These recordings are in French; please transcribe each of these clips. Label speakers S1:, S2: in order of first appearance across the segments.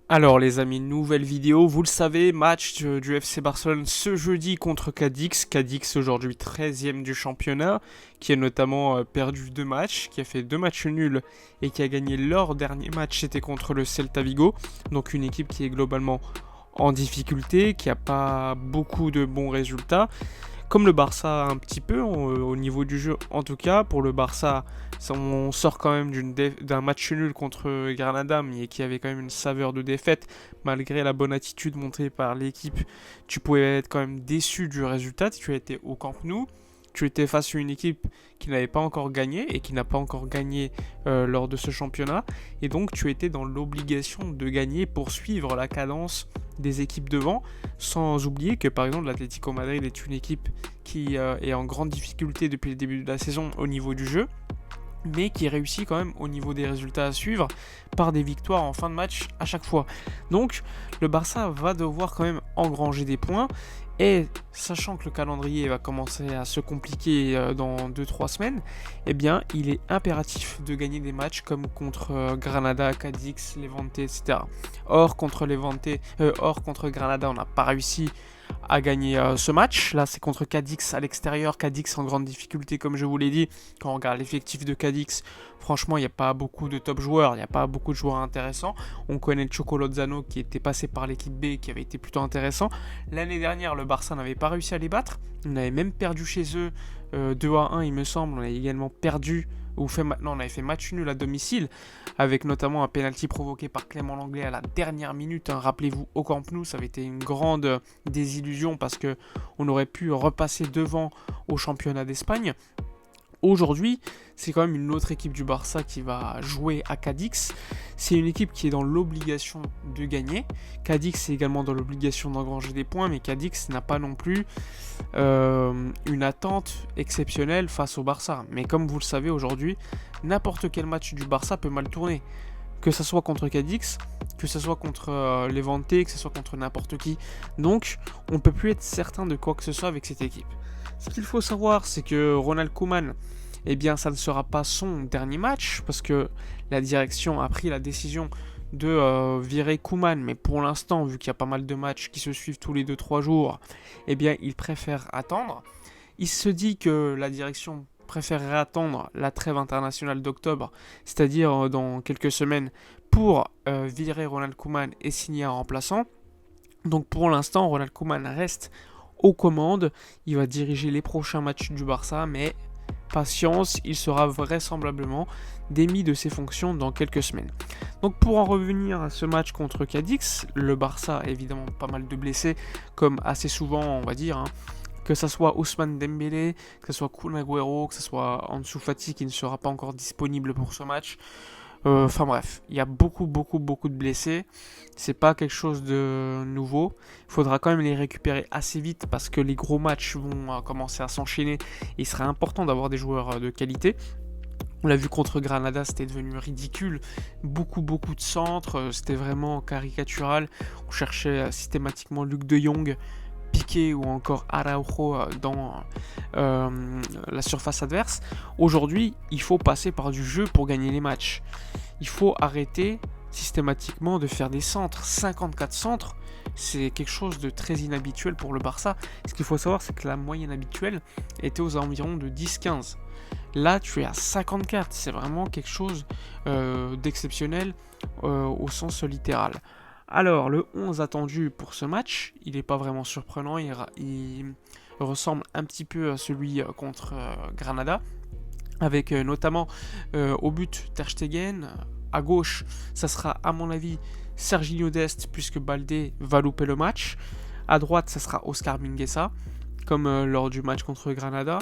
S1: Alors les amis, nouvelle vidéo, vous le savez, match du FC Barcelone ce jeudi contre Cadix. Cadix aujourd'hui 13e du championnat, qui a notamment perdu 2 matchs, qui a fait 2 matchs nuls et qui a gagné leur dernier match, c'était contre le Celta Vigo. Donc une équipe qui est globalement en difficulté, qui n'a pas beaucoup de bons résultats. Comme le Barça un petit peu au niveau du jeu en tout cas. Pour le Barça, on sort quand même d'un match nul contre Granada, mais qui avait quand même une saveur de défaite. Malgré la bonne attitude montrée par l'équipe, tu pouvais être quand même déçu du résultat. Tu étais au Camp Nou, tu étais face à une équipe qui n'avait pas encore gagné et qui n'a pas encore gagné lors de ce championnat. Et donc tu étais dans l'obligation de gagner pour suivre la cadence des équipes devant, sans oublier que par exemple l'Atlético Madrid est une équipe qui est en grande difficulté depuis le début de la saison au niveau du jeu, mais qui réussit quand même au niveau des résultats à suivre par des victoires en fin de match à chaque fois. Donc le Barça va devoir quand même engranger des points, et sachant que le calendrier va commencer à se compliquer dans 2-3 semaines, eh bien il est impératif de gagner des matchs comme contre Granada, Cadix, Levante, etc. Or contre Granada, on n'a pas réussi à gagner ce match. Là, c'est contre Cadix à l'extérieur. Cadix en grande difficulté, comme je vous l'ai dit. Quand on regarde l'effectif de Cadix, franchement, il n'y a pas beaucoup de top joueurs, il n'y a pas beaucoup de joueurs intéressants. On connaît Choco Lozano qui était passé par l'équipe B, qui avait été plutôt intéressant. L'année dernière, le Barça n'avait pas réussi à les battre. On avait même perdu chez eux 2-1, il me semble. On a également perdu on avait fait match nul à domicile, avec notamment un penalty provoqué par Clément Lenglet à la dernière minute. Rappelez-vous, au Camp Nou, ça avait été une grande désillusion parce que on aurait pu repasser devant au championnat d'Espagne. Aujourd'hui, c'est quand même une autre équipe du Barça qui va jouer à Cadix. C'est une équipe qui est dans l'obligation de gagner. Cadix est également dans l'obligation d'engranger des points, mais Cadix n'a pas non plus une attente exceptionnelle face au Barça. Mais comme vous le savez aujourd'hui, n'importe quel match du Barça peut mal tourner. Que ce soit contre Cadix, que ce soit contre Levante, que ce soit contre n'importe qui. Donc, on ne peut plus être certain de quoi que ce soit avec cette équipe. Ce qu'il faut savoir, c'est que Ronald Koeman, eh bien, ça ne sera pas son dernier match, parce que la direction a pris la décision de virer Koeman, mais pour l'instant, vu qu'il y a pas mal de matchs qui se suivent tous les 2-3 jours, eh bien, il préfère attendre. Il se dit que la direction préférerait attendre la trêve internationale d'octobre, c'est-à-dire dans quelques semaines, pour virer Ronald Koeman et signer un remplaçant. Donc pour l'instant, Ronald Koeman reste aux commandes. Il va diriger les prochains matchs du Barça, mais patience, il sera vraisemblablement démis de ses fonctions dans quelques semaines. Donc pour en revenir à ce match contre Cadix, le Barça a évidemment pas mal de blessés, comme assez souvent on va dire, que ce soit Ousmane Dembélé, que ce soit Kun Agüero, que ce soit Ansu Fati qui ne sera pas encore disponible pour ce match. Enfin bref, il y a beaucoup de blessés. C'est pas quelque chose de nouveau. Il faudra quand même les récupérer assez vite parce que les gros matchs vont commencer à s'enchaîner. Il serait important d'avoir des joueurs de qualité. On l'a vu contre Granada, c'était devenu ridicule. Beaucoup de centres, c'était vraiment caricatural. On cherchait systématiquement Luc de Jong, Piqué ou encore Araujo dans la surface adverse. Aujourd'hui, il faut passer par du jeu pour gagner les matchs. Il faut arrêter systématiquement de faire des centres. 54 centres, c'est quelque chose de très inhabituel pour le Barça. Ce qu'il faut savoir, c'est que la moyenne habituelle était aux environs de 10-15. Là, tu es à 54. C'est vraiment quelque chose d'exceptionnel au sens littéral. Alors, le 11 attendu pour ce match, il n'est pas vraiment surprenant, il ressemble un petit peu à celui contre Granada, avec notamment au but Ter Stegen. À gauche, ça sera à mon avis Serginho Dest, puisque Baldé va louper le match. À droite, ça sera Oscar Mingueza, comme lors du match contre Granada.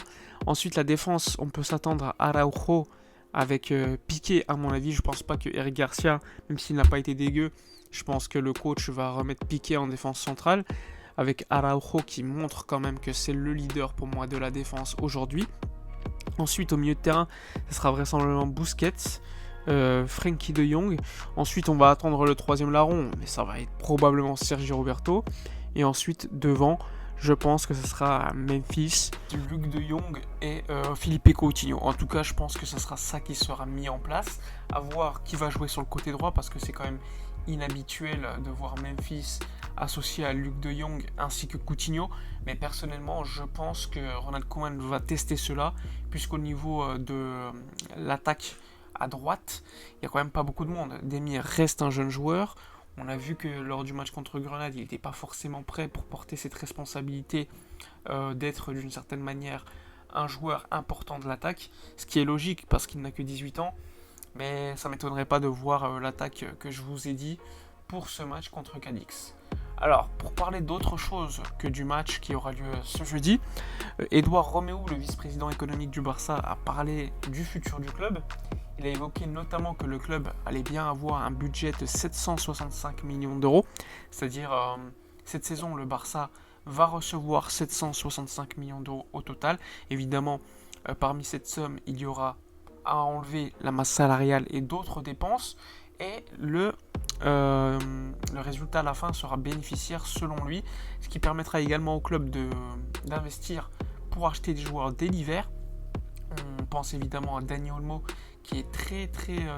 S1: Ensuite, la défense, on peut s'attendre à Araujo avec Piqué, à mon avis. Je pense pas que Eric Garcia, même s'il n'a pas été dégueu, je pense que le coach va remettre Piqué en défense centrale, avec Araujo qui montre quand même que c'est le leader pour moi de la défense aujourd'hui. Ensuite, au milieu de terrain, ce sera vraisemblablement Busquets, Frenkie de Jong. Ensuite, on va attendre le troisième larron, mais ça va être probablement Sergio Roberto. Et ensuite, devant, je pense que ce sera Memphis, Luc de Jong et Felipe Coutinho. En tout cas, je pense que ce sera ça qui sera mis en place. À voir qui va jouer sur le côté droit, parce que c'est quand même inhabituel de voir Memphis associé à Luc de Jong ainsi que Coutinho. Mais personnellement, je pense que Ronald Koeman va tester cela, puisqu'au niveau de l'attaque à droite, il n'y a quand même pas beaucoup de monde. Demir reste un jeune joueur. On a vu que lors du match contre Grenade, il n'était pas forcément prêt pour porter cette responsabilité d'être d'une certaine manière un joueur important de l'attaque, ce qui est logique parce qu'il n'a que 18 ans, mais ça ne m'étonnerait pas de voir l'attaque que je vous ai dit pour ce match contre Cadix. Alors, pour parler d'autre chose que du match qui aura lieu ce jeudi, Edouard Roméo, le vice-président économique du Barça, a parlé du futur du club. Il a évoqué notamment que le club allait bien avoir un budget de 765 millions d'euros, c'est-à-dire cette saison le Barça va recevoir 765 millions d'euros au total. Évidemment, parmi cette somme, il y aura à enlever la masse salariale et d'autres dépenses, et le résultat à la fin sera bénéficiaire selon lui, ce qui permettra également au club d'investir pour acheter des joueurs dès l'hiver. On pense évidemment à Dani Olmo, qui est très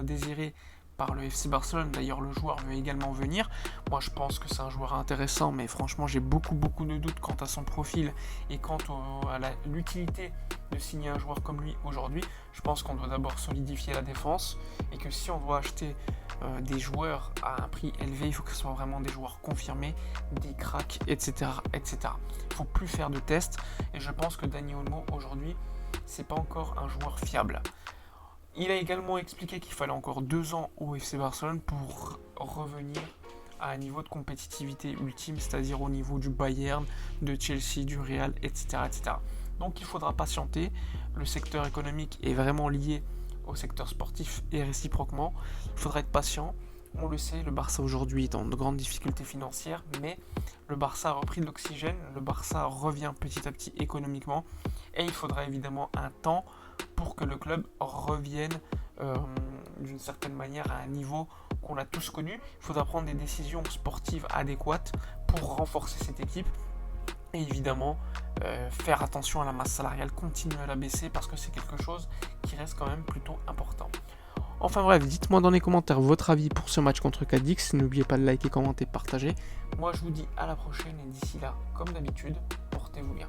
S1: désiré par le FC Barcelone. D'ailleurs, le joueur veut également venir. Moi, je pense que c'est un joueur intéressant, mais franchement, j'ai beaucoup de doutes quant à son profil et quant à l'utilité de signer un joueur comme lui aujourd'hui. Je pense qu'on doit d'abord solidifier la défense, et que si on doit acheter des joueurs à un prix élevé, il faut que ce soit vraiment des joueurs confirmés, des cracks, etc. Il ne faut plus faire de tests, et je pense que Dani Olmo aujourd'hui, c'est pas encore un joueur fiable. Il a également expliqué qu'il fallait encore 2 ans au FC Barcelone pour revenir à un niveau de compétitivité ultime, c'est-à-dire au niveau du Bayern, de Chelsea, du Real, etc. Donc il faudra patienter. Le secteur économique est vraiment lié au secteur sportif et réciproquement. Il faudra être patient. On le sait, le Barça aujourd'hui est en de grandes difficultés financières, mais le Barça a repris de l'oxygène, le Barça revient petit à petit économiquement, et il faudra évidemment un temps pour que le club revienne d'une certaine manière à un niveau qu'on a tous connu. Il faudra prendre des décisions sportives adéquates pour renforcer cette équipe, et évidemment faire attention à la masse salariale, continuer à la baisser, parce que c'est quelque chose qui reste quand même plutôt important. Enfin bref, dites-moi dans les commentaires votre avis pour ce match contre Cadix. N'oubliez pas de liker, commenter, partager. Moi je vous dis à la prochaine, et d'ici là, comme d'habitude, portez-vous bien.